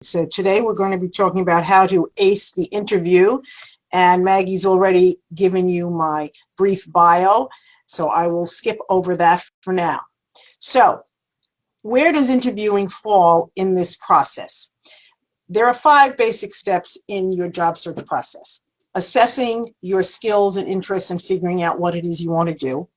So today we're going to be talking about how to ace the interview, and Maggie's already given you my brief bio, so I will skip over that for now. So where does interviewing fall in this process? There are 5 basic steps in your job search process. Assessing your skills and interests and figuring out what it is you want to do.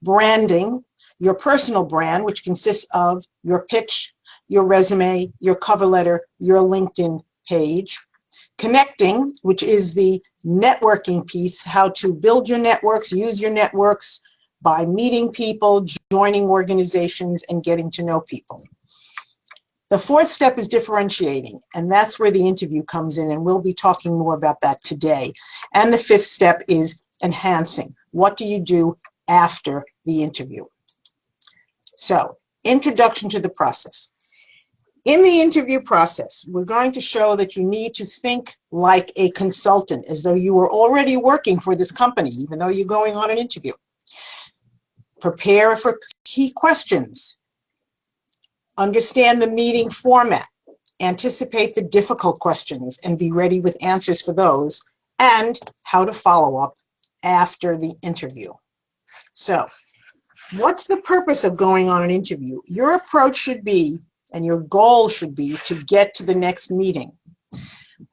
Branding, your personal brand, which consists of your pitch, your resume, your cover letter, your LinkedIn page. Connecting, which is the networking piece, how to build your networks, use your networks by meeting people, joining organizations, and getting to know people. The 4th step is differentiating, and that's where the interview comes in, and we'll be talking more about that today. And the 5th step is enhancing. What do you do after the interview? So, introduction to the process. In the interview process, we're going to show that you need to think like a consultant, as though you were already working for this company, even though you're going on an interview. Prepare for key questions. Understand the meeting format. Anticipate the difficult questions and be ready with answers for those, and how to follow up after the interview. So, what's the purpose of going on an interview? Your approach should be, and your goal should be, to get to the next meeting.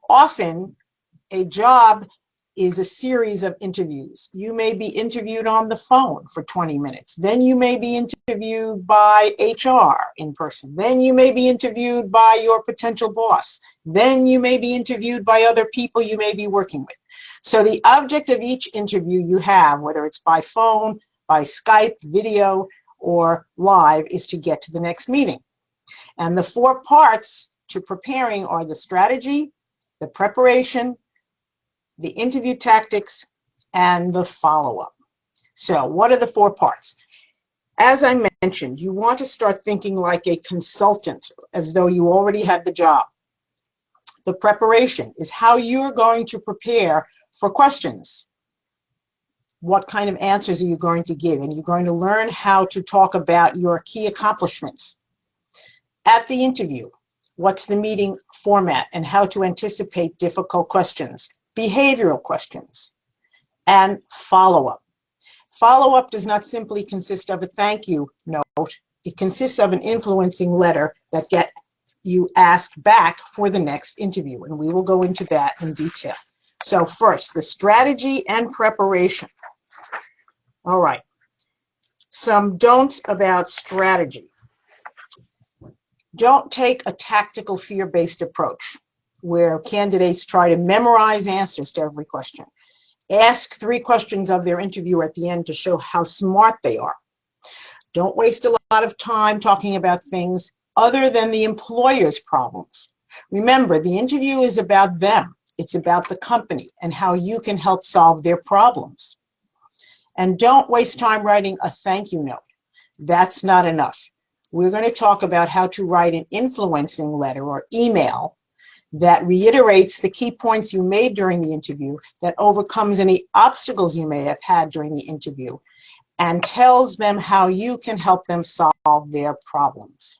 Often, a job is a series of interviews. You may be interviewed on the phone for 20 minutes. Then you may be interviewed by HR in person. Then you may be interviewed by your potential boss. Then you may be interviewed by other people you may be working with. So the object of each interview you have, whether it's by phone, by Skype, video, or live, is to get to the next meeting. And the 4 parts to preparing are the strategy, the preparation, the interview tactics, and the follow-up. So what are the 4 parts? As I mentioned, you want to start thinking like a consultant, as though you already had the job. The preparation is how you're going to prepare for questions. What kind of answers are you going to give? And you're going to learn how to talk about your key accomplishments. At the interview, what's the meeting format and how to anticipate difficult questions, behavioral questions, and follow-up. Follow-up does not simply consist of a thank you note. It consists of an influencing letter that gets you asked back for the next interview, and we will go into that in detail. So first, the strategy and preparation. All right, some don'ts about strategy. Don't take a tactical fear-based approach where candidates try to memorize answers to every question. Ask 3 questions of their interviewer at the end to show how smart they are. Don't waste a lot of time talking about things other than the employer's problems. Remember, the interview is about them. It's about the company and how you can help solve their problems. And don't waste time writing a thank you note. That's not enough. We're going to talk about how to write an influencing letter or email that reiterates the key points you made during the interview, that overcomes any obstacles you may have had during the interview, and tells them how you can help them solve their problems.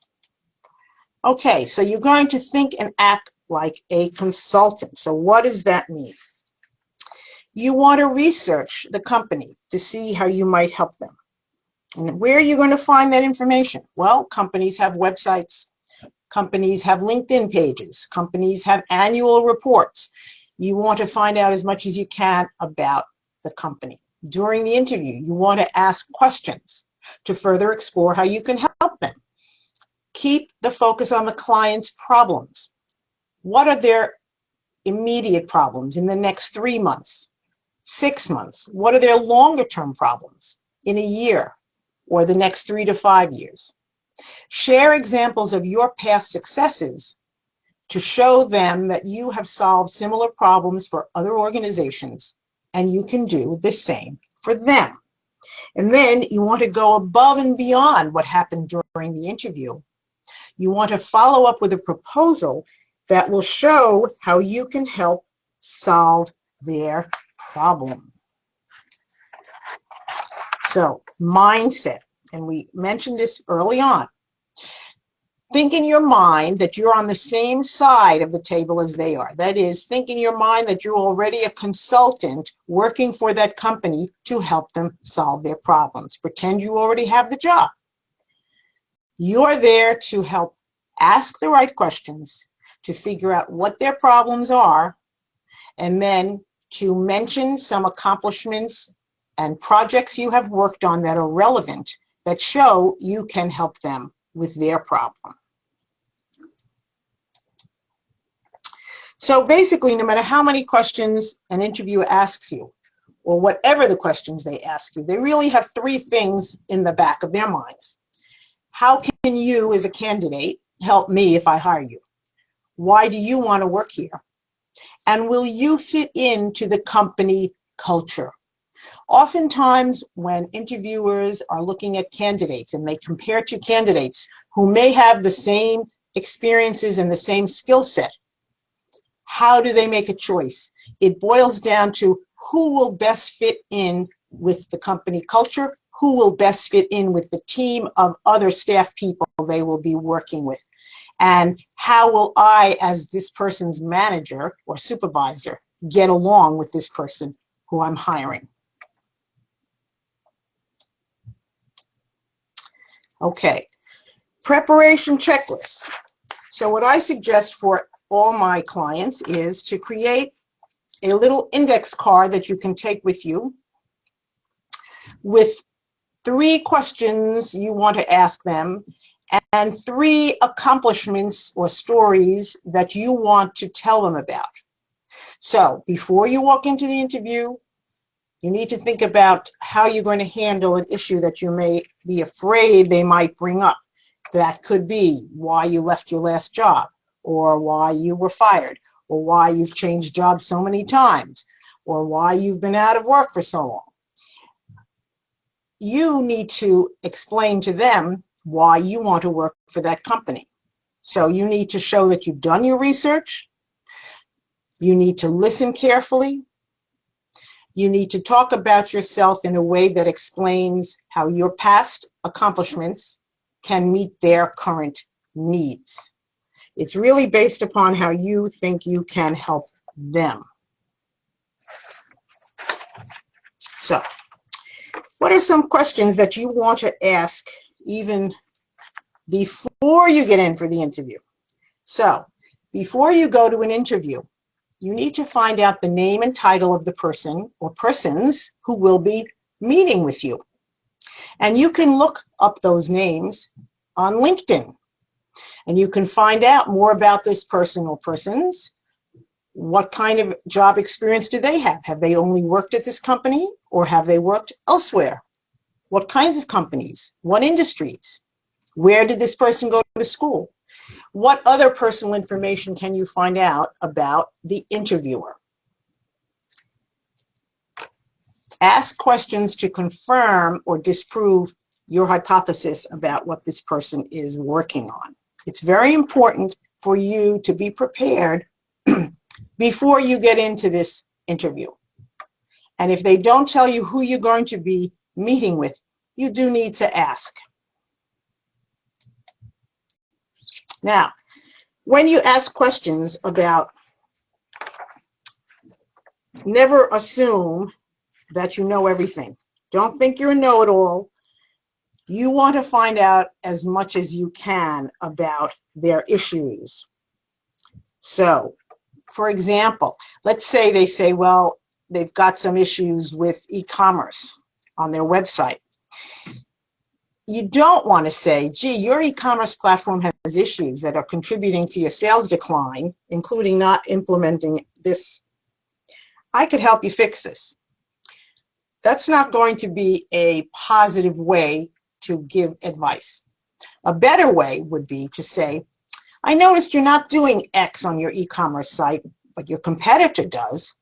Okay, so you're going to think and act like a consultant. So what does that mean? You want to research the company to see how you might help them. And where are you going to find that information? Well, companies have websites. Companies have LinkedIn pages. Companies have annual reports. You want to find out as much as you can about the company. During the interview, you want to ask questions to further explore how you can help them. Keep the focus on the client's problems. What are their immediate problems in the next 3 months, 6 months? What are their longer-term problems in a year or the next 3 to 5 years? Share examples of your past successes to show them that you have solved similar problems for other organizations and you can do the same for them. And then you want to go above and beyond what happened during the interview. You want to follow up with a proposal that will show how you can help solve their problem. So, mindset, and we mentioned this early on. Think in your mind that you're on the same side of the table as they are. That is, think in your mind that you're already a consultant working for that company to help them solve their problems. Pretend you already have the job. You're there to help ask the right questions, to figure out what their problems are, and then to mention some accomplishments and projects you have worked on that are relevant, that show you can help them with their problem. So basically, no matter how many questions an interviewer asks you, or whatever the questions they ask you, they really have three things in the back of their minds. How can you, as a candidate, help me if I hire you? Why do you want to work here? And will you fit into the company culture? Oftentimes, when interviewers are looking at candidates and they compare two candidates who may have the same experiences and the same skill set, how do they make a choice? It boils down to who will best fit in with the company culture, who will best fit in with the team of other staff people they will be working with, and how will I, as this person's manager or supervisor, get along with this person who I'm hiring. Okay, preparation checklist. So what I suggest for all my clients is to create a little index card that you can take with you with 3 questions you want to ask them and 3 accomplishments or stories that you want to tell them about. So before you walk into the interview, you need to think about how you're going to handle an issue that you may be afraid they might bring up. That could be why you left your last job, or why you were fired, or why you've changed jobs so many times, or why you've been out of work for so long. You need to explain to them why you want to work for that company. So you need to show that you've done your research. You need to listen carefully. You need to talk about yourself in a way that explains how your past accomplishments can meet their current needs. It's really based upon how you think you can help them. So, what are some questions that you want to ask even before you get in for the interview? So, before you go to an interview, you need to find out the name and title of the person or persons who will be meeting with you. And you can look up those names on LinkedIn. And you can find out more about this person or persons. What kind of job experience do they have? Have they only worked at this company, or have they worked elsewhere? What kinds of companies? What industries? Where did this person go to school? What other personal information can you find out about the interviewer? Ask questions to confirm or disprove your hypothesis about what this person is working on. It's very important for you to be prepared before you get into this interview. And if they don't tell you who you're going to be meeting with, you do need to ask. Now, when you ask questions about, never assume that you know everything. Don't think you're a know-it-all. You want to find out as much as you can about their issues. So, for example, let's say they say, well, they've got some issues with e-commerce on their website. You don't want to say, gee, your e-commerce platform has issues that are contributing to your sales decline, including not implementing this. I could help you fix this. That's not going to be a positive way to give advice. A better way would be to say, I noticed you're not doing X on your e-commerce site, but your competitor does.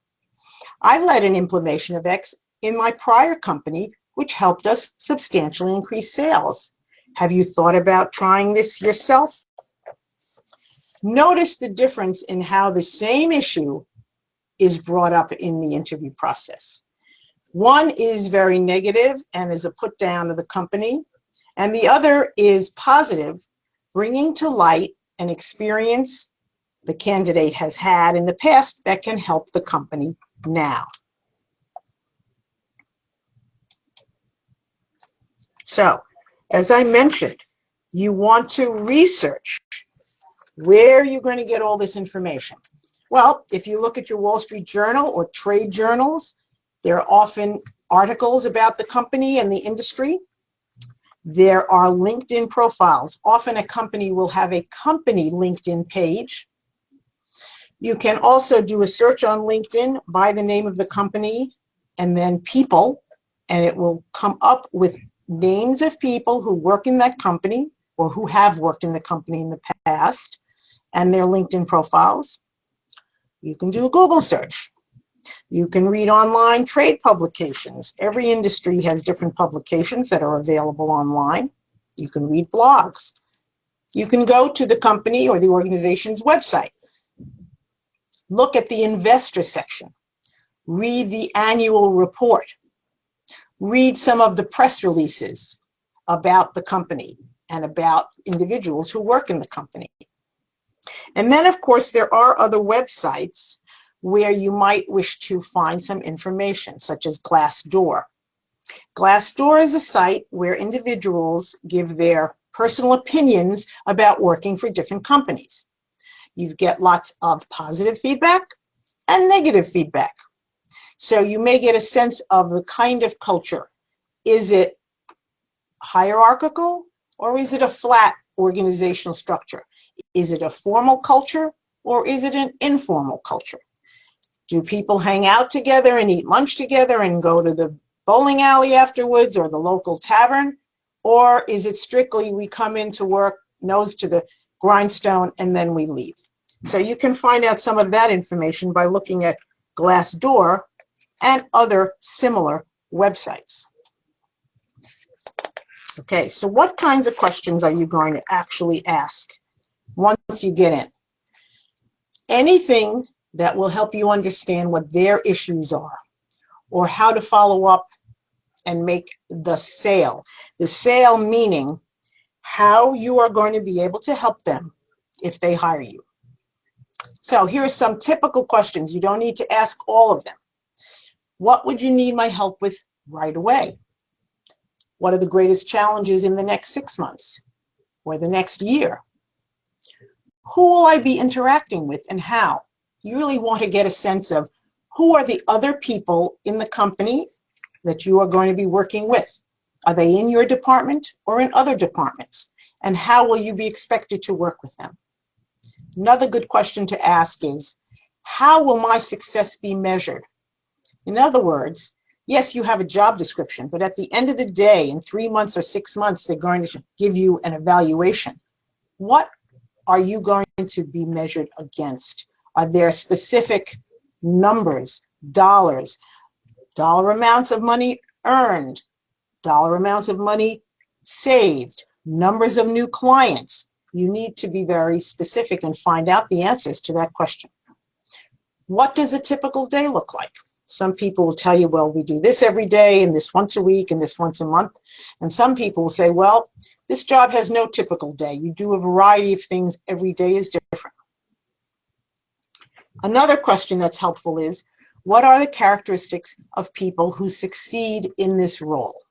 I've led an implementation of X in my prior company, which helped us substantially increase sales. Have you thought about trying this yourself? Notice the difference in how the same issue is brought up in the interview process. One is very negative and is a put down of the company, and the other is positive bringing to light an experience the candidate has had in the past that can help the company now. So, as I mentioned, you want to research where you're going to get all this information. Well, if you look at your Wall Street Journal or trade journals, there are often articles about the company and the industry. There are LinkedIn profiles. Often a company will have a company LinkedIn page. You can also do a search on LinkedIn by the name of the company and then people, and it will come up with names of people who work in that company or who have worked in the company in the past and their LinkedIn profiles. You can do a Google search. You can read online trade publications. Every industry has different publications that are available online. You can read blogs. You can go to the company or the organization's website. Look at the investor section. Read the annual report. Read some of the press releases about the company and about individuals who work in the company. And then, of course, there are other websites where you might wish to find some information, such as Glassdoor. Glassdoor is a site where individuals give their personal opinions about working for different companies. You get lots of positive feedback and negative feedback. So you may get a sense of the kind of culture. Is it hierarchical or is it a flat organizational structure? Is it a formal culture or is it an informal culture? Do people hang out together and eat lunch together and go to the bowling alley afterwards or the local tavern? Or is it strictly we come into work, nose to the grindstone, and then we leave? So you can find out some of that information by looking at Glassdoor and other similar websites. Okay, so what kinds of questions are you going to actually ask once you get in? Anything that will help you understand what their issues are or how to follow up and make the sale. The sale meaning how you are going to be able to help them if they hire you. So here are some typical questions. You don't need to ask all of them. What would you need my help with right away? What are the greatest challenges in the next 6 months or the next year? Who will I be interacting with and how? You really want to get a sense of who are the other people in the company that you are going to be working with. Are they in your department or in other departments? And how will you be expected to work with them? Another good question to ask is, how will my success be measured? In other words, yes, you have a job description, but at the end of the day, in 3 months or 6 months, they're going to give you an evaluation. What are you going to be measured against? Are there specific numbers, dollars, dollar amounts of money earned, dollar amounts of money saved, numbers of new clients? You need to be very specific and find out the answers to that question. What does a typical day look like? Some people will tell you, well, we do this every day and this once a week and this once a month. And some people will say, well, this job has no typical day. You do a variety of things. Every day is different. Another question that's helpful is, what are the characteristics of people who succeed in this role?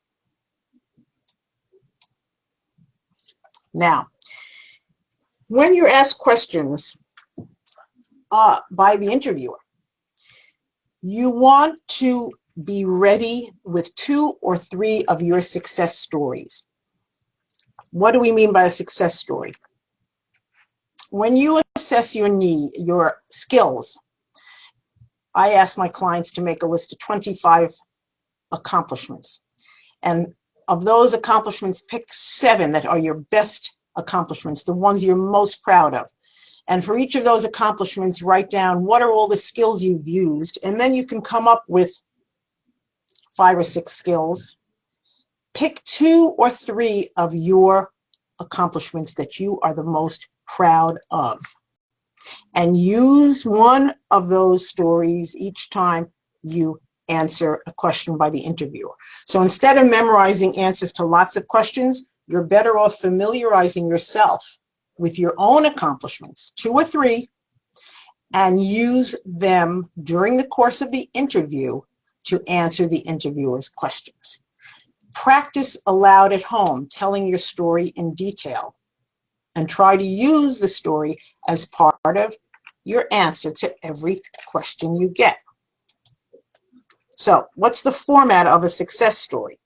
Now, when you're asked questions by the interviewer, you want to be ready with 2 or 3 of your success stories. What do we mean by a success story? When you assess your skills, I ask my clients to make a list of 25 accomplishments. And of those accomplishments, pick 7 that are your best accomplishments, the ones you're most proud of. And for each of those accomplishments, write down what are all the skills you've used, and then you can come up with 5 or 6 skills. Pick 2 or 3 of your accomplishments that you are the most proud of, and use one of those stories each time you answer a question by the interviewer. So instead of memorizing answers to lots of questions, you're better off familiarizing yourself with your own accomplishments, 2 or 3, and use them during the course of the interview to answer the interviewer's questions. Practice aloud at home, telling your story in detail, and try to use the story as part of your answer to every question you get. So, what's the format of a success story?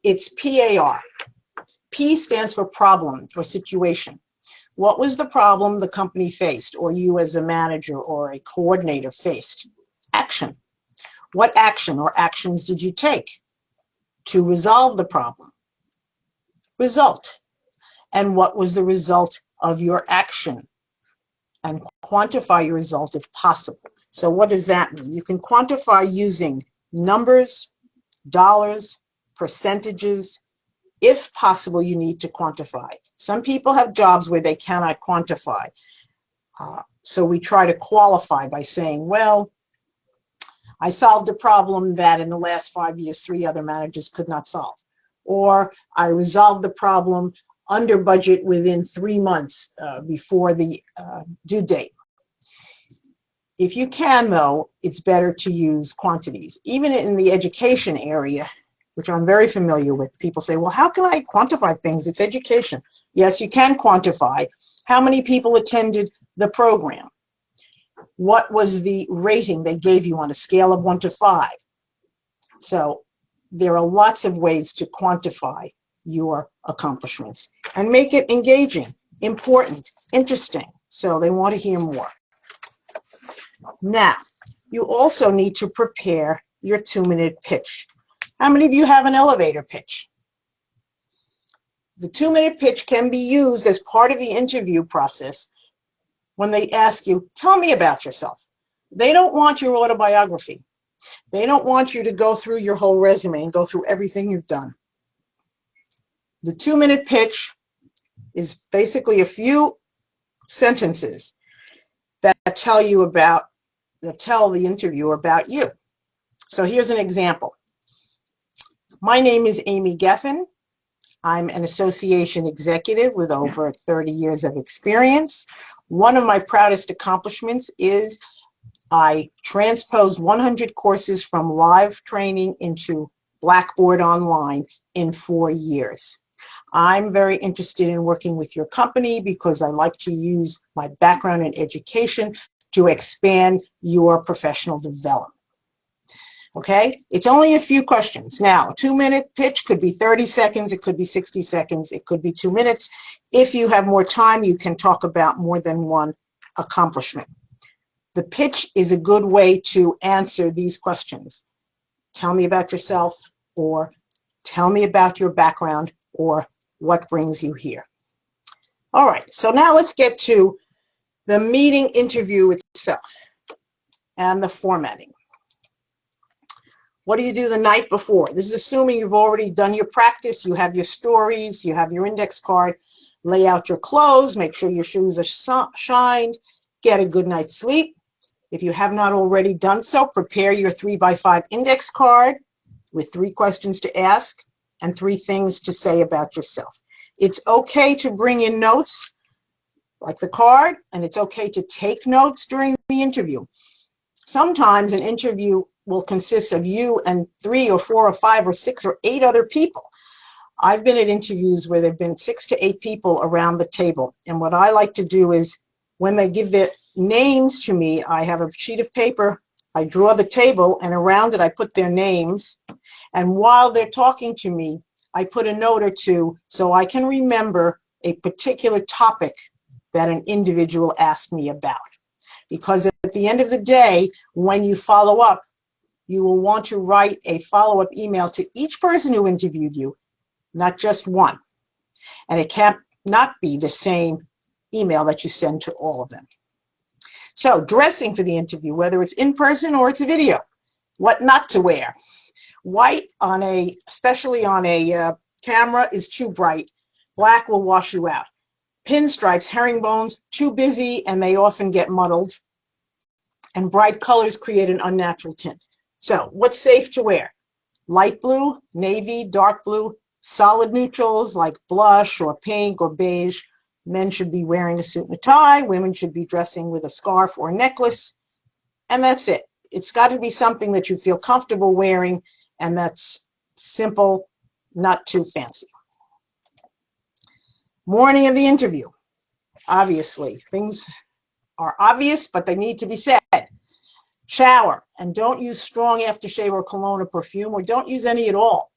It's P.A.R. P stands for problem or situation. What was the problem the company faced, or you as a manager or a coordinator faced? Action. What action or actions did you take to resolve the problem? Result. And what was the result of your action? And quantify your result if possible. So what does that mean? You can quantify using numbers, dollars, percentages. If possible, you need to quantify. Some people have jobs where they cannot quantify. So we try to qualify by saying, well, I solved a problem that in the last 5 years, 3 other managers could not solve. Or I resolved the problem under budget within 3 months before the due date. If you can, though, it's better to use quantities. Even in the education area, which I'm very familiar with, people say, well, how can I quantify things? It's education. Yes, you can quantify. How many people attended the program? What was the rating they gave you on a scale of 1 to 5? So there are lots of ways to quantify your accomplishments and make it engaging, important, interesting, so they want to hear more. Now, you also need to prepare your 2-minute pitch. How many of you have an elevator pitch? The 2-minute pitch can be used as part of the interview process when they ask you, tell me about yourself. They don't want your autobiography. They don't want you to go through your whole resume and go through everything you've done. The 2-minute pitch is basically a few sentences that tell the interviewer about you. So here's an example. My name is Amy Geffen. I'm an association executive with over 30 years of experience. One of my proudest accomplishments is I transposed 100 courses from live training into Blackboard Online in 4 years. I'm very interested in working with your company because I like to use my background in education to expand your professional development. Okay, it's only a few questions. Now, a 2-minute pitch could be 30 seconds, it could be 60 seconds, it could be 2 minutes. If you have more time, you can talk about more than one accomplishment. The pitch is a good way to answer these questions. Tell me about yourself, or tell me about your background, or what brings you here. All right, so now let's get to the meeting interview itself and the formatting. What do you do the night before? This is assuming you've already done your practice, you have your stories, you have your index card. Lay out your clothes, make sure your shoes are shined, get a good night's sleep. If you have not already done so, prepare your 3x5 index card with 3 questions to ask and 3 things to say about yourself. It's okay to bring in notes like the card, and it's okay to take notes during the interview. Sometimes an interview will consist of you and 3 or 4 or 5 or 6 or 8 other people. I've been at interviews where there have been 6 to 8 people around the table. And what I like to do is when they give their names to me, I have a sheet of paper, I draw the table, and around it I put their names. And while they're talking to me, I put a note or 2 so I can remember a particular topic that an individual asked me about. Because at the end of the day, when you follow up, you will want to write a follow-up email to each person who interviewed you, not just one. And it can't not be the same email that you send to all of them. So dressing for the interview, whether it's in person or it's a video, what not to wear. White especially on a camera is too bright. Black will wash you out. Pinstripes, herringbones, too busy, and they often get muddled. And bright colors create an unnatural tint. So what's safe to wear? Light blue, navy, dark blue, solid neutrals like blush or pink or beige, Men should be wearing a suit and a tie. Women should be dressing with a scarf or a necklace. And that's it. It's got to be something that you feel comfortable wearing, and that's simple, not too fancy. Morning of the interview. Obviously, things are obvious, but they need to be said. Shower, and don't use strong aftershave or cologne or perfume, or don't use any at all.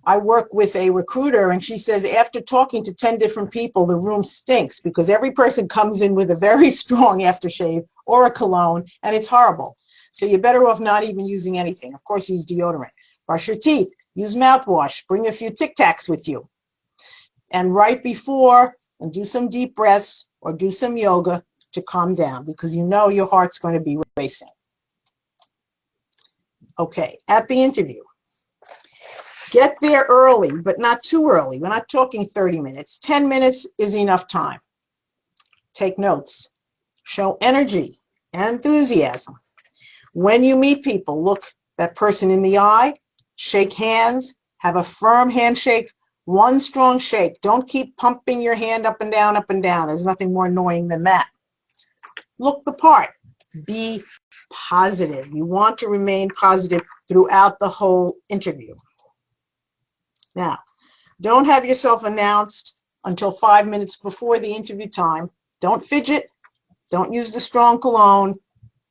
I work with a recruiter, and she says after talking to 10 different people, the room stinks because every person comes in with a very strong aftershave or a cologne, and it's horrible. So you're better off not even using anything. Of course, use deodorant. Brush your teeth. Use mouthwash. Bring a few Tic Tacs with you. And right before, and do some deep breaths or do some yoga to calm down, because you know your heart's going to be racing. Okay, at the interview. Get there early, but not too early. We're not talking 30 minutes. 10 minutes is enough time. Take notes. Show energy and enthusiasm. When you meet people, look that person in the eye, shake hands, have a firm handshake, one strong shake. Don't keep pumping your hand up and down, up and down. There's nothing more annoying than that. Look the part. Be positive. You want to remain positive throughout the whole interview. Now, don't have yourself announced until 5 minutes before the interview time. Don't fidget. Don't use the strong cologne.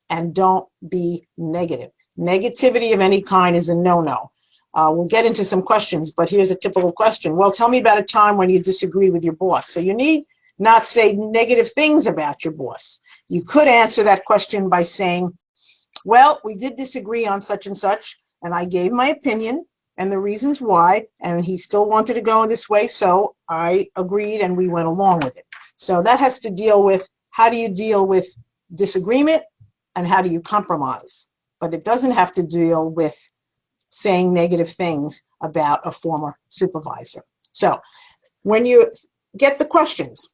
And don't be negative. Negativity of any kind is a no-no. We'll get into some questions, but here's a typical question. Well, tell me about a time when you disagreed with your boss. So you need not say negative things about your boss. You could answer that question by saying, well, we did disagree on such and such, and I gave my opinion and the reasons why, and he still wanted to go this way, so I agreed and we went along with it. So that has to deal with how do you deal with disagreement and how do you compromise. But it doesn't have to deal with saying negative things about a former supervisor. So when you get the questions,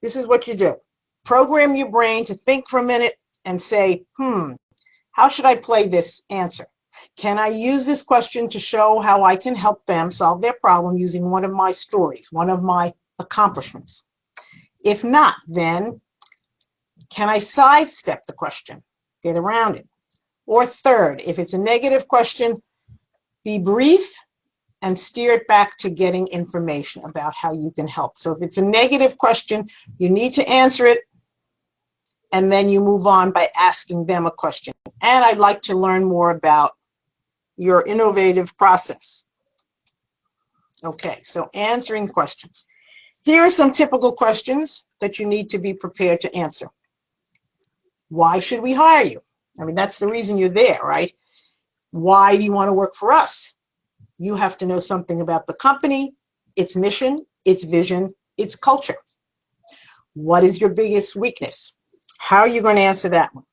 this is what you do. Program your brain to think for a minute and say, how should I play this answer? Can I use this question to show how I can help them solve their problem using one of my stories, one of my accomplishments? If not, then can I sidestep the question, get around it? Or third, if it's a negative question, be brief and steer it back to getting information about how you can help. So if it's a negative question, you need to answer it, and then you move on by asking them a question. And I'd like to learn more about your innovative process. Okay, so answering questions. Here are some typical questions that you need to be prepared to answer. Why should we hire you? I mean, that's the reason you're there, right? Why do you want to work for us? You have to know something about the company, its mission, its vision, its culture. What is your biggest weakness? How are you going to answer that one?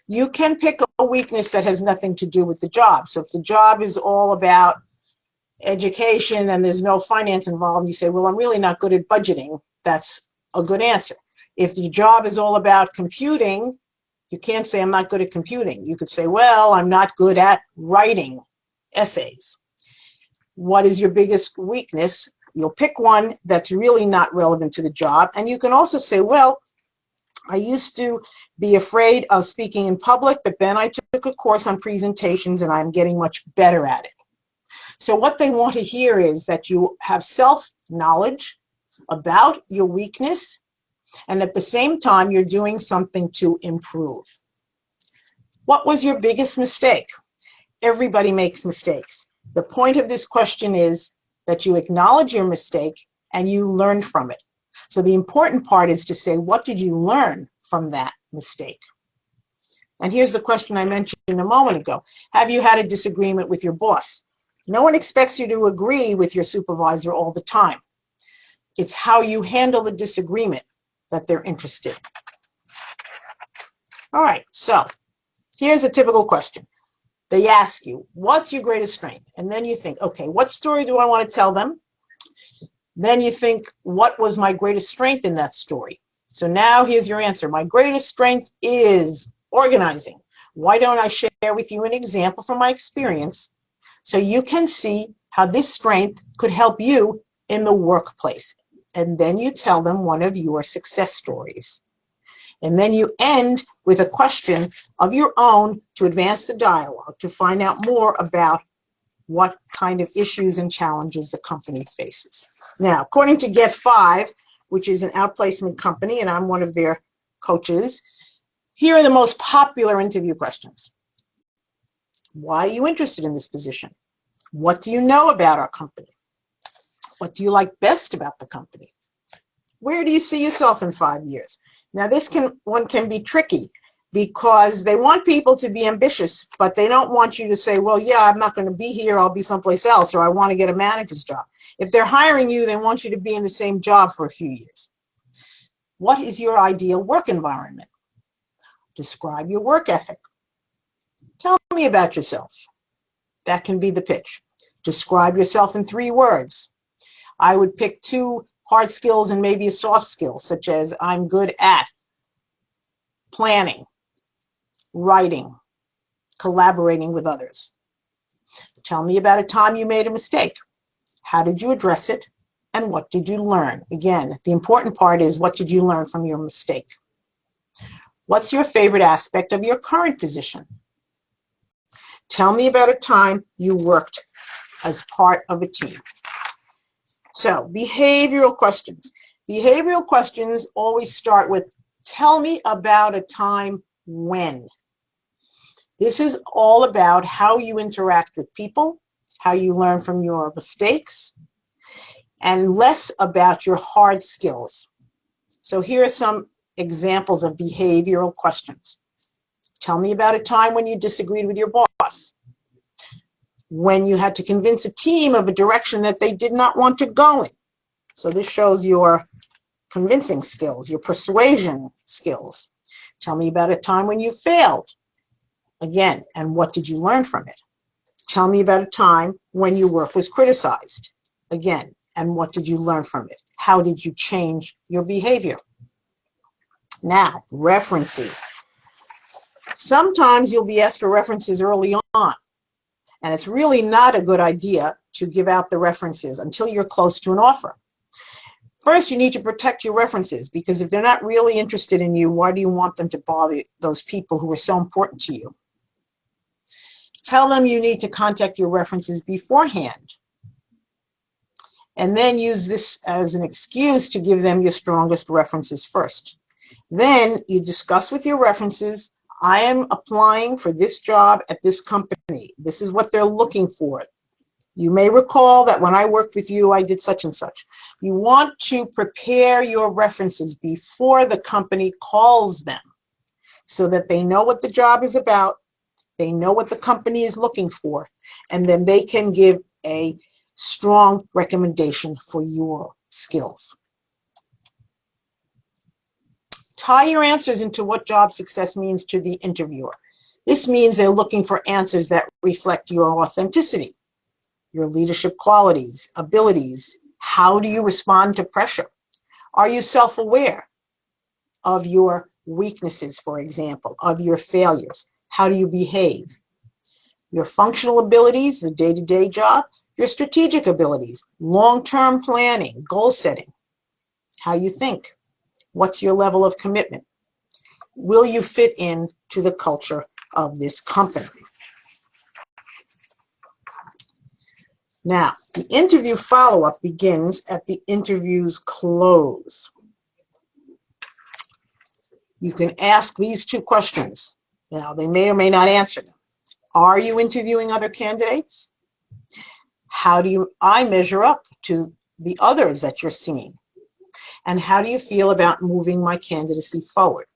You can pick a weakness that has nothing to do with the job. So if the job is all about education and there's no finance involved, you say, well, I'm really not good at budgeting. That's a good answer. If the job is all about computing, you can't say I'm not good at computing. You could say, well, I'm not good at writing essays. What is your biggest weakness? You'll pick one that's really not relevant to the job. And you can also say, well, I used to be afraid of speaking in public, but then I took a course on presentations and I'm getting much better at it. So what they want to hear is that you have self-knowledge about your weakness, and at the same time, you're doing something to improve. What was your biggest mistake? Everybody makes mistakes. The point of this question is that you acknowledge your mistake and you learn from it. So the important part is to say, what did you learn from that mistake? And here's the question I mentioned a moment ago. Have you had a disagreement with your boss? No one expects you to agree with your supervisor all the time. It's how you handle the disagreement that they're interested in. All right, so here's a typical question. They ask you, what's your greatest strength? And then you think, okay, what story do I want to tell them? Then you think, what was my greatest strength in that story? So now here's your answer. My greatest strength is organizing. Why don't I share with you an example from my experience so you can see how this strength could help you in the workplace? And then you tell them one of your success stories. And then you end with a question of your own to advance the dialogue, to find out more about what kind of issues and challenges the company faces. Now, according to Get5, which is an outplacement company, and I'm one of their coaches, here are the most popular interview questions. Why are you interested in this position? What do you know about our company? What do you like best about the company? Where do you see yourself in 5 years? Now, this one can be tricky because they want people to be ambitious, but they don't want you to say, well, yeah, I'm not going to be here, I'll be someplace else, or I want to get a manager's job. If they're hiring you, they want you to be in the same job for a few years. What is your ideal work environment? Describe your work ethic. Tell me about yourself. That can be the pitch. Describe yourself in 3 words. I would pick 2 hard skills and maybe a soft skill, such as I'm good at planning, writing, collaborating with others. Tell me about a time you made a mistake. How did you address it? And what did you learn? Again, the important part is, what did you learn from your mistake? What's your favorite aspect of your current position? Tell me about a time you worked as part of a team. So, behavioral questions. Behavioral questions always start with, tell me about a time when. This is all about how you interact with people, how you learn from your mistakes, and less about your hard skills. So here are some examples of behavioral questions. Tell me about a time when you disagreed with your boss, when you had to convince a team of a direction that they did not want to go in. So this shows your convincing skills, your persuasion skills. Tell me about a time when you failed. Again, and what did you learn from it? Tell me about a time when your work was criticized. Again, and what did you learn from it? How did you change your behavior? Now, references. Sometimes you'll be asked for references early on, and it's really not a good idea to give out the references until you're close to an offer. First, you need to protect your references, because if they're not really interested in you, why do you want them to bother those people who are so important to you? Tell them you need to contact your references beforehand, and then use this as an excuse to give them your strongest references first. Then you discuss with your references, I am applying for this job at this company. This is what they're looking for. You may recall that when I worked with you, I did such and such. You want to prepare your references before the company calls them, so that they know what the job is about, they know what the company is looking for, and then they can give a strong recommendation for your skills. Tie your answers into what job success means to the interviewer. This means they're looking for answers that reflect your authenticity, your leadership qualities, abilities. How do you respond to pressure? Are you self-aware of your weaknesses, for example, of your failures? How do you behave? Your functional abilities, the day-to-day job, your strategic abilities, long-term planning, goal setting, how you think, what's your level of commitment? Will you fit in to the culture of this company? Now, the interview follow-up begins at the interview's close. You can ask these 2 questions. Now, they may or may not answer them. Are you interviewing other candidates? How do I measure up to the others that you're seeing? And how do you feel about moving my candidacy forward?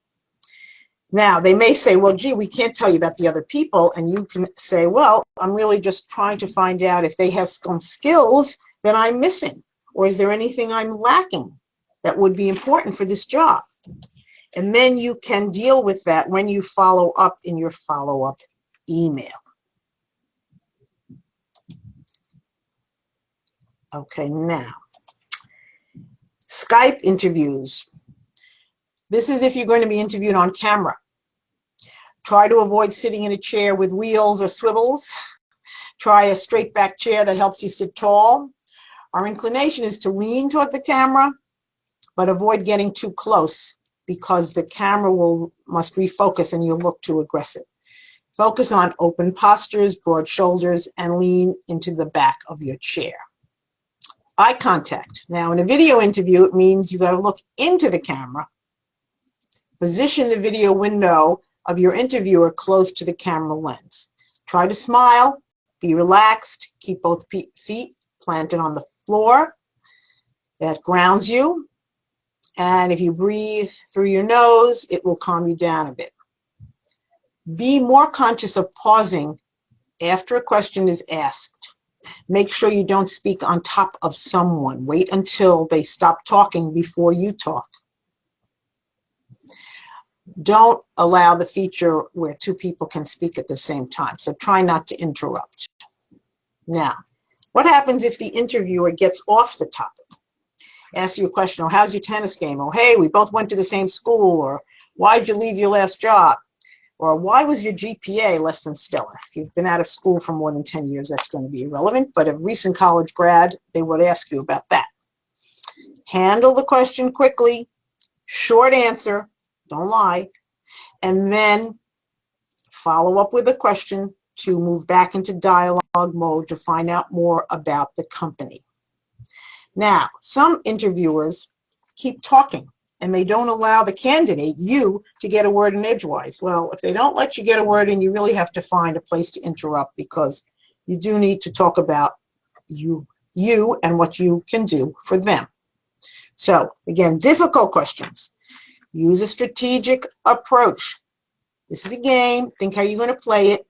Now, they may say, well, gee, we can't tell you about the other people. And you can say, well, I'm really just trying to find out if they have some skills that I'm missing, or is there anything I'm lacking that would be important for this job? And then you can deal with that when you follow up in your follow-up email. Okay, now, Skype interviews. This is if you're going to be interviewed on camera. Try to avoid sitting in a chair with wheels or swivels. Try a straight back chair that helps you sit tall. Our inclination is to lean toward the camera, but avoid getting too close because the camera must refocus and you'll look too aggressive. Focus on open postures, broad shoulders, and lean into the back of your chair. Eye contact. Now, in a video interview, it means you got to look into the camera. Position the video window of your interviewer close to the camera lens. Try to smile, be relaxed, keep both feet planted on the floor. That grounds you. And if you breathe through your nose, it will calm you down a bit. Be more conscious of pausing after a question is asked. Make sure you don't speak on top of someone. Wait until they stop talking before you talk. Don't allow the feature where two people can speak at the same time, so try not to interrupt. Now, what happens if the interviewer gets off the topic? Ask you a question, oh, how's your tennis game? Oh, hey, we both went to the same school, or why'd you leave your last job? Or why was your GPA less than stellar? If you've been out of school for more than 10 years, that's going to be irrelevant, but a recent college grad, they would ask you about that. Handle the question quickly, short answer, don't lie, and then follow up with a question to move back into dialogue mode to find out more about the company. Now, some interviewers keep talking and they don't allow the candidate, you, to get a word in edgewise. Well, if they don't let you get a word in, you really have to find a place to interrupt because you do need to talk about you and what you can do for them. So, again, difficult questions. Use a strategic approach. This is a game. Think how you're going to play it.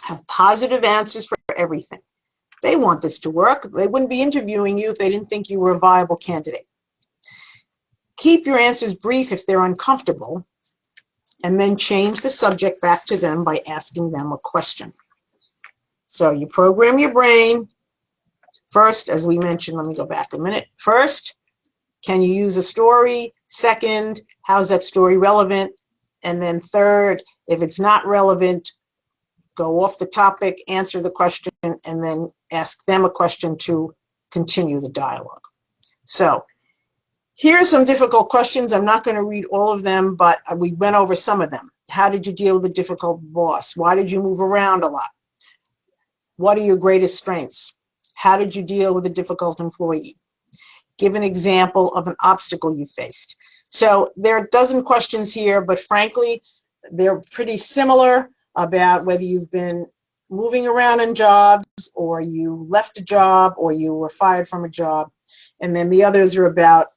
Have positive answers for everything. They want this to work. They wouldn't be interviewing you if they didn't think you were a viable candidate. Keep your answers brief if they're uncomfortable, and then change the subject back to them by asking them a question. So you program your brain. First, as we mentioned, let me go back a minute. First, can you use a story? Second, how's that story relevant? And then third, if it's not relevant, go off the topic, answer the question, and then ask them a question to continue the dialogue. So here are some difficult questions. I'm not going to read all of them, but we went over some of them. How did you deal with a difficult boss? Why did you move around a lot? What are your greatest strengths? How did you deal with a difficult employee? Give an example of an obstacle you faced. So there are a dozen questions here, but frankly, they're pretty similar about whether you've been moving around in jobs, or you left a job, or you were fired from a job. And then the others are about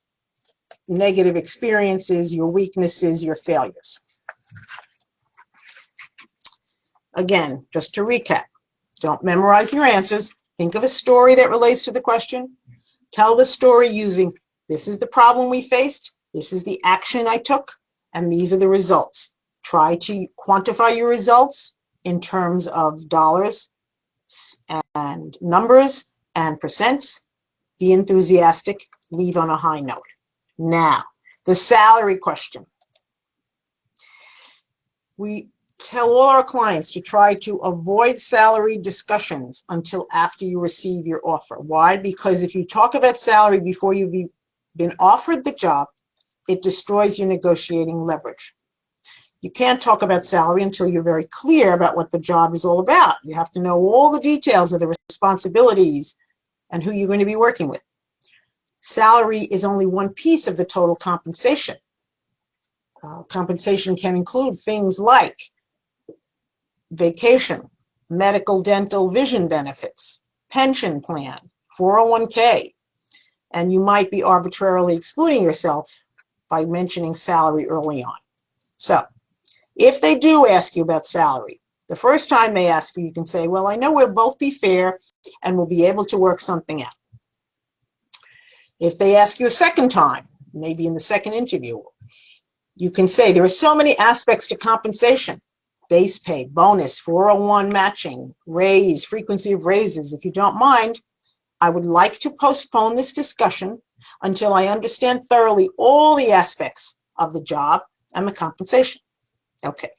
negative experiences, your weaknesses, your failures. Again, just to recap, don't memorize your answers. Think of a story that relates to the question. Tell the story using, this is the problem we faced, this is the action I took, and these are the results. Try to quantify your results in terms of dollars and numbers and percents. Be enthusiastic, leave on a high note. Now, the salary question. We tell all our clients to try to avoid salary discussions until after you receive your offer. Why? Because if you talk about salary before you've been offered the job, it destroys your negotiating leverage. You can't talk about salary until you're very clear about what the job is all about. You have to know all the details of the responsibilities and who you're going to be working with. Salary is only one piece of the total compensation. Compensation can include things like vacation, medical, dental, vision benefits, pension plan, 401k, and you might be arbitrarily excluding yourself by mentioning salary early on. So if they do ask you about salary, the first time they ask you, you can say, well, I know we'll both be fair and we'll be able to work something out. If they ask you a second time, maybe in the second interview, you can say there are so many aspects to compensation: base pay, bonus, 401 matching, raise, frequency of raises. If you don't mind, I would like to postpone this discussion until I understand thoroughly all the aspects of the job and the compensation. Okay.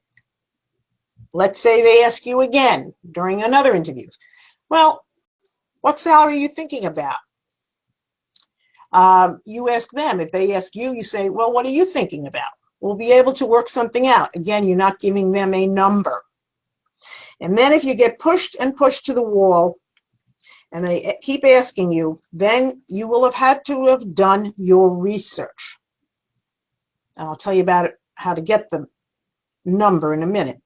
Let's say they ask you again during another interview. Well, what salary are you thinking about? You ask them. If they ask you, you say, well, what are you thinking about? We'll be able to work something out. Again, you're not giving them a number. And then if you get pushed and pushed to the wall and they keep asking you, then you will have had to have done your research. And I'll tell you about it, how to get the number in a minute.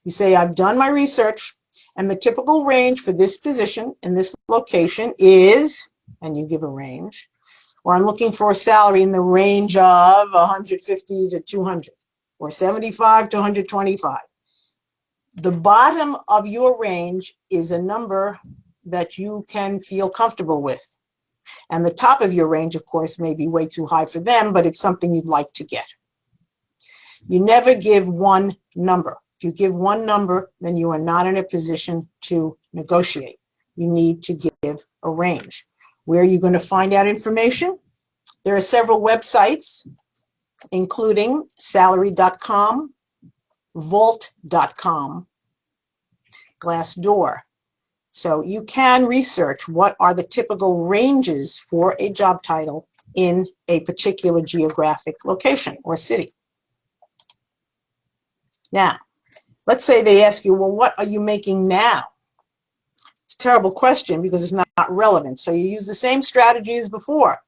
You say, I've done my research, and the typical range for this position in this location is, and you give a range, or I'm looking for a salary in the range of 150 to 200, or 75 to 125. The bottom of your range is a number that you can feel comfortable with. And the top of your range, of course, may be way too high for them, but it's something you'd like to get. You never give one number. If you give one number, then you are not in a position to negotiate. You need to give a range. Where are you going to find out information? There are several websites, including salary.com, vault.com, Glassdoor. So you can research what are the typical ranges for a job title in a particular geographic location or city. Now, let's say they ask you, well, what are you making now? It's a terrible question because it's not relevant. So you use the same strategy as before.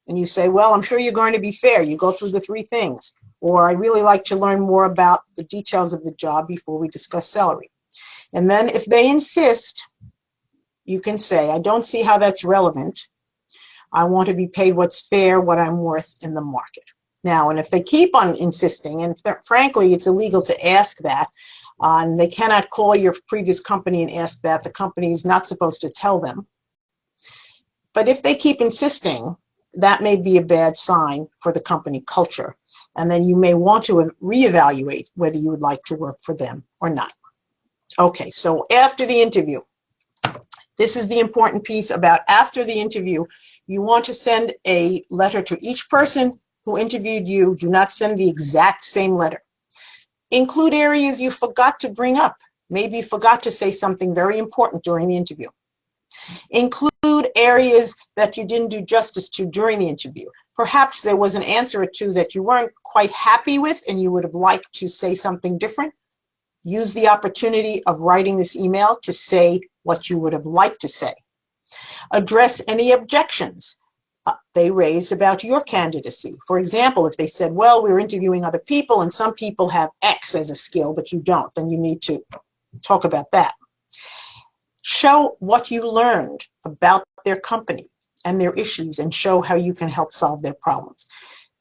And you say, well, I'm sure you're going to be fair. You go through the three things. Or I'd really like to learn more about the details of the job before we discuss salary. And then if they insist, you can say, I don't see how that's relevant. I want to be paid what's fair, what I'm worth in the market. Now, and if they keep on insisting, and frankly, it's illegal to ask that, and they cannot call your previous company and ask that. The company is not supposed to tell them. But if they keep insisting, that may be a bad sign for the company culture. And then you may want to reevaluate whether you would like to work for them or not. Okay, so after the interview, this is the important piece about after the interview, you want to send a letter to each person who interviewed you. Do not send the exact same letter. Include areas you forgot to bring up. Maybe you forgot to say something very important during the interview. Include areas that you didn't do justice to during the interview. Perhaps there was an answer or two that you weren't quite happy with and you would have liked to say something different. Use the opportunity of writing this email to say what you would have liked to say. Address any objections they raised about your candidacy. For example, if they said, well, we're interviewing other people and some people have X as a skill, but you don't, then you need to talk about that. Show what you learned about their company and their issues and show how you can help solve their problems.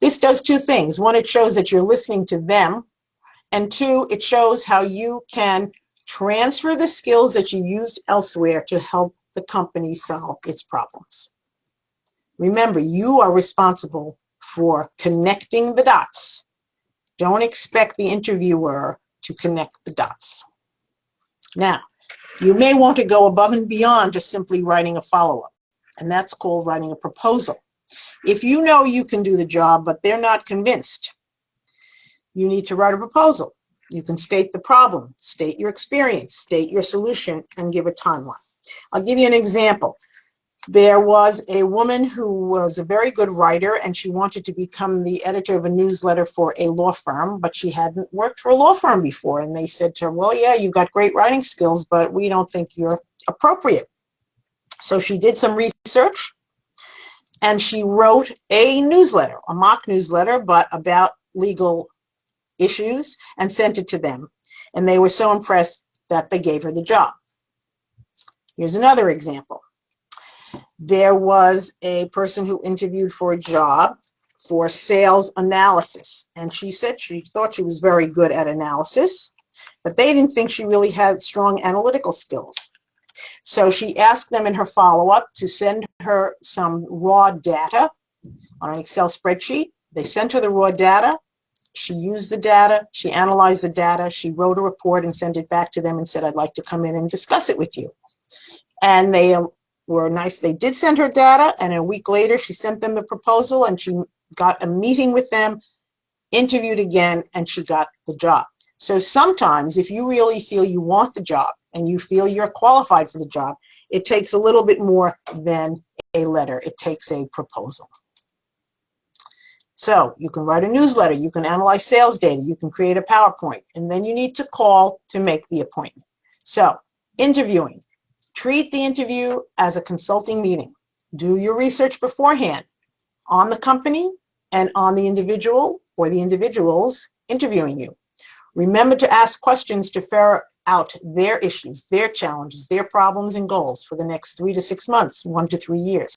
This does two things. One, it shows that you're listening to them. And two, it shows how you can transfer the skills that you used elsewhere to help the company solve its problems. Remember, you are responsible for connecting the dots. Don't expect the interviewer to connect the dots. Now, you may want to go above and beyond just simply writing a follow-up, and that's called writing a proposal. If you know you can do the job, but they're not convinced, you need to write a proposal. You can state the problem, state your experience, state your solution, and give a timeline. I'll give you an example. There was a woman who was a very good writer, and she wanted to become the editor of a newsletter for a law firm, but she hadn't worked for a law firm before. And they said to her, well, yeah, you've got great writing skills, but we don't think you're appropriate. So she did some research, and she wrote a newsletter, a mock newsletter, but about legal issues, and sent it to them. And they were so impressed that they gave her the job. Here's another example. There was a person who interviewed for a job for sales analysis, and she said she thought she was very good at analysis, but they didn't think she really had strong analytical skills. So she asked them in her follow-up to send her some raw data on an Excel spreadsheet. They sent her the raw data. She used the data, she analyzed the data, she wrote a report and sent it back to them and said, I'd like to come in and discuss it with you. And they were nice. They did send her data, and a week later she sent them the proposal, and she got a meeting with them, interviewed again, and she got the job. So sometimes if you really feel you want the job and you feel you're qualified for the job, it takes a little bit more than a letter. It takes a proposal. So you can write a newsletter, you can analyze sales data, you can create a PowerPoint, and then you need to call to make the appointment. So interviewing, treat the interview as a consulting meeting. Do your research beforehand on the company and on the individual or the individuals interviewing you. Remember to ask questions to ferret out their issues, their challenges, their problems and goals for the next 3 to 6 months, 1 to 3 years.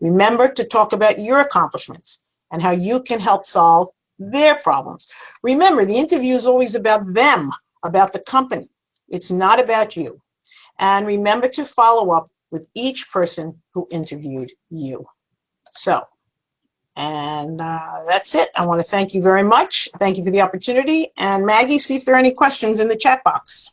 Remember to talk about your accomplishments and how you can help solve their problems. Remember, the interview is always about them, about the company. It's not about you. And remember to follow up with each person who interviewed you. So, and that's it. I want to thank you very much. Thank you for the opportunity. And Maggie, see if there are any questions in the chat box.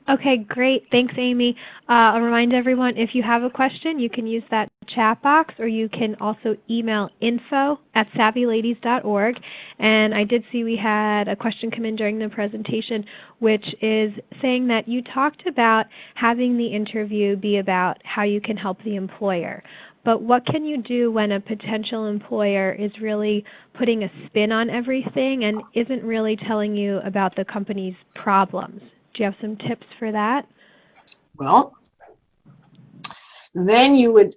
Okay, great. Thanks, Amy. I'll remind everyone, if you have a question, you can use that chat box, or you can also email info@savvyladies.org. And I did see we had a question come in during the presentation, which is saying that you talked about having the interview be about how you can help the employer. But what can you do when a potential employer is really putting a spin on everything and isn't really telling you about the company's problems? Do you have some tips for that? Well, then you would,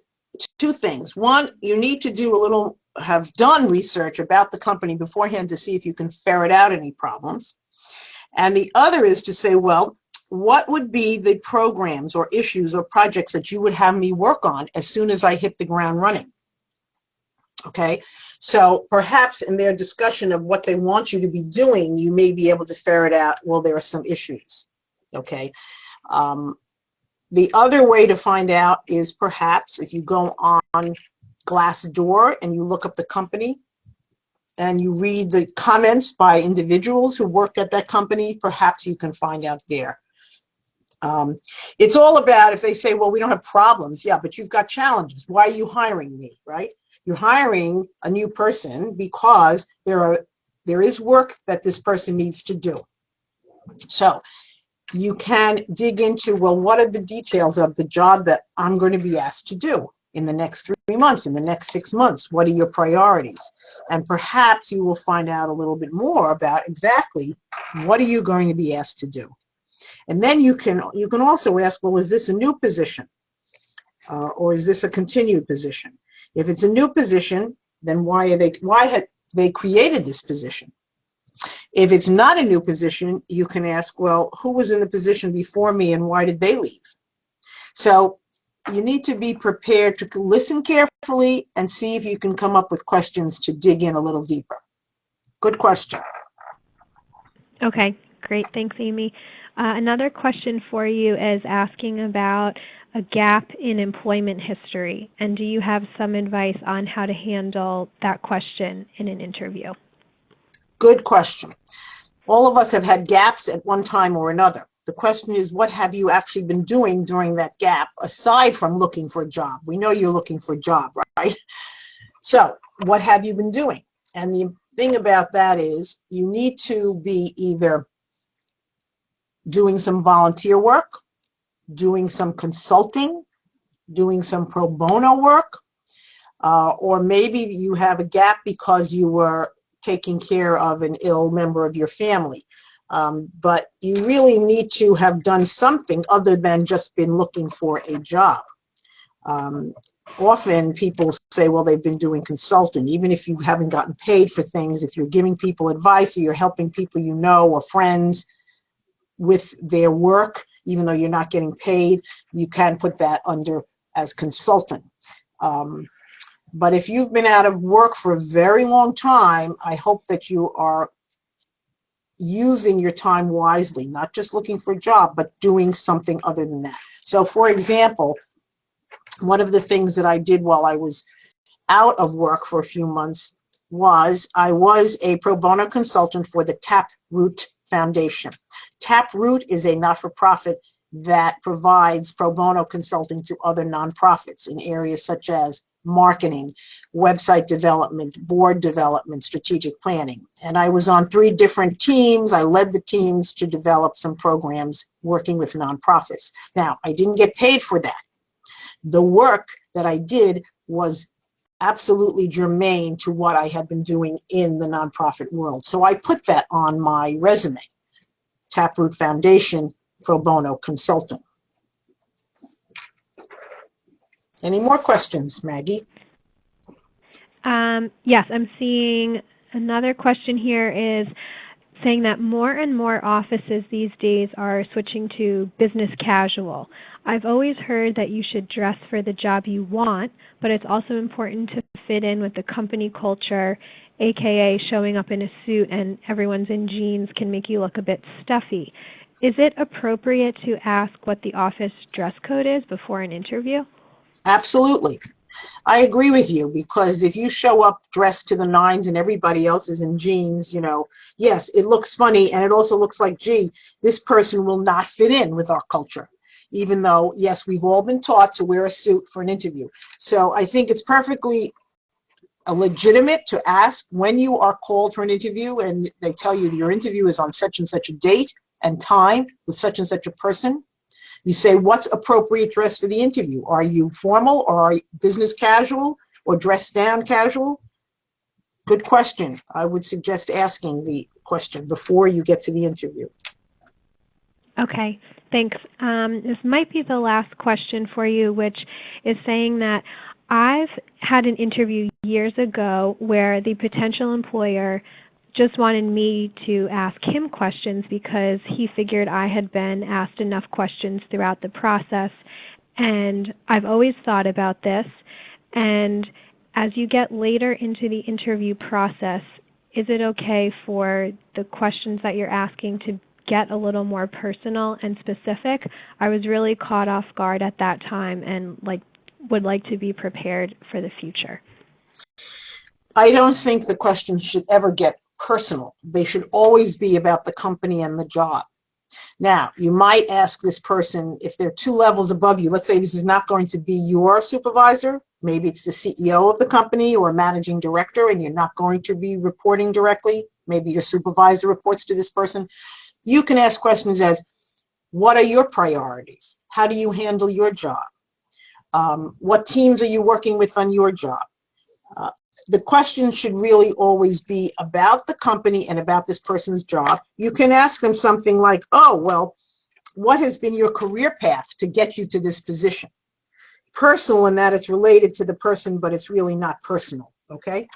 2 things. One, you need to do a little, have done research about the company beforehand to see if you can ferret out any problems. And the other is to say, well, what would be the programs or issues or projects that you would have me work on as soon as I hit the ground running? Okay, so perhaps in their discussion of what they want you to be doing, you may be able to ferret out, well, there are some issues. Okay. The other way to find out is perhaps if you go on Glassdoor and you look up the company and you read the comments by individuals who worked at that company, perhaps you can find out there. It's all about, if they say, well, we don't have problems. Yeah, but you've got challenges. Why are you hiring me, right? You're hiring a new person because there is work that this person needs to do. So you can dig into, well, what are the details of the job that I'm going to be asked to do in the next 3 months, in the next 6 months? What are your priorities? And perhaps you will find out a little bit more about exactly what are you going to be asked to do. And then you can also ask, well, is this a new position? Or is this a continued position? If it's a new position, then why had they created this position? If it's not a new position, you can ask, well, who was in the position before me and why did they leave? So you need to be prepared to listen carefully and see if you can come up with questions to dig in a little deeper. Good question. Okay, great. Thanks, Amy. Another question for you is asking about a gap in employment history. And do you have some advice on how to handle that question in an interview? Good question. All of us have had gaps at one time or another. The question is, what have you actually been doing during that gap aside from looking for a job? We know you're looking for a job, right? So what have you been doing? And the thing about that is you need to be either doing some volunteer work, doing some consulting, doing some pro bono work, or maybe you have a gap because you were taking care of an ill member of your family. But you really need to have done something other than just been looking for a job. Often people say, well, they've been doing consulting. Even if you haven't gotten paid for things, if you're giving people advice or you're helping people you know or friends with their work, even though you're not getting paid, you can put that under as consultant. But if you've been out of work for a very long time, I hope that you are using your time wisely, not just looking for a job, but doing something other than that. So for example, one of the things that I did while I was out of work for a few months was I was a pro bono consultant for the Taproot Foundation. Taproot is a not-for-profit that provides pro bono consulting to other nonprofits in areas such as marketing, website development, board development, strategic planning. And I was on 3 different teams. I led the teams to develop some programs working with nonprofits. Now, I didn't get paid for that. The work that I did was absolutely germane to what I had been doing in the nonprofit world. So I put that on my resume, Taproot Foundation pro bono consultant. Any more questions, Maggie? Yes, I'm seeing another question here is saying that more and more offices these days are switching to business casual. I've always heard that you should dress for the job you want, but it's also important to fit in with the company culture, aka showing up in a suit and everyone's in jeans can make you look a bit stuffy. Is it appropriate to ask what the office dress code is before an interview? Absolutely. I agree with you, because if you show up dressed to the nines and everybody else is in jeans, yes, it looks funny, and it also looks like, gee, this person will not fit in with our culture, even though, yes, we've all been taught to wear a suit for an interview. So I think it's perfectly legitimate to ask when you are called for an interview and they tell you your interview is on such and such a date and time with such and such a person. You say, what's appropriate dress for the interview? Are you formal, or are you business casual, or dressed down casual? Good question. I would suggest asking the question before you get to the interview. Okay, thanks. This might be the last question for you, which is saying that I've had an interview years ago where the potential employer just wanted me to ask him questions because he figured I had been asked enough questions throughout the process. And I've always thought about this. And as you get later into the interview process, is it okay for the questions that you're asking to get a little more personal and specific? I was really caught off guard at that time and would like to be prepared for the future. I don't think the questions should ever get personal. They should always be about the company and the job. Now, you might ask this person if they're 2 levels above you. Let's say this is not going to be your supervisor. Maybe it's the CEO of the company or managing director, and you're not going to be reporting directly. Maybe your supervisor reports to this person. You can ask questions as, what are your priorities? How do you handle your job? What teams are you working with on your job? The question should really always be about the company and about this person's job. You can ask them something like, oh, well, what has been your career path to get you to this position? Personal in that it's related to the person, but it's really not personal, okay?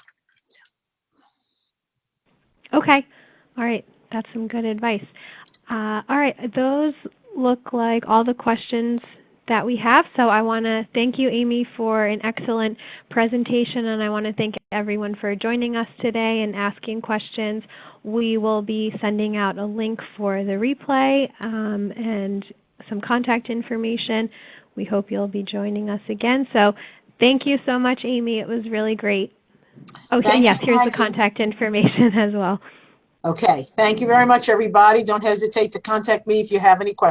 Okay. All right. That's some good advice. All right. Those look like all the questions that we have. So I want to thank you, Amy, for an excellent presentation, and I want to thank everyone for joining us today and asking questions. We will be sending out a link for the replay and some contact information. We hope you'll be joining us again. So thank you so much, Amy. It was really great. Oh, and yes, here's the contact information as well. Okay. Thank you very much, everybody. Don't hesitate to contact me if you have any questions.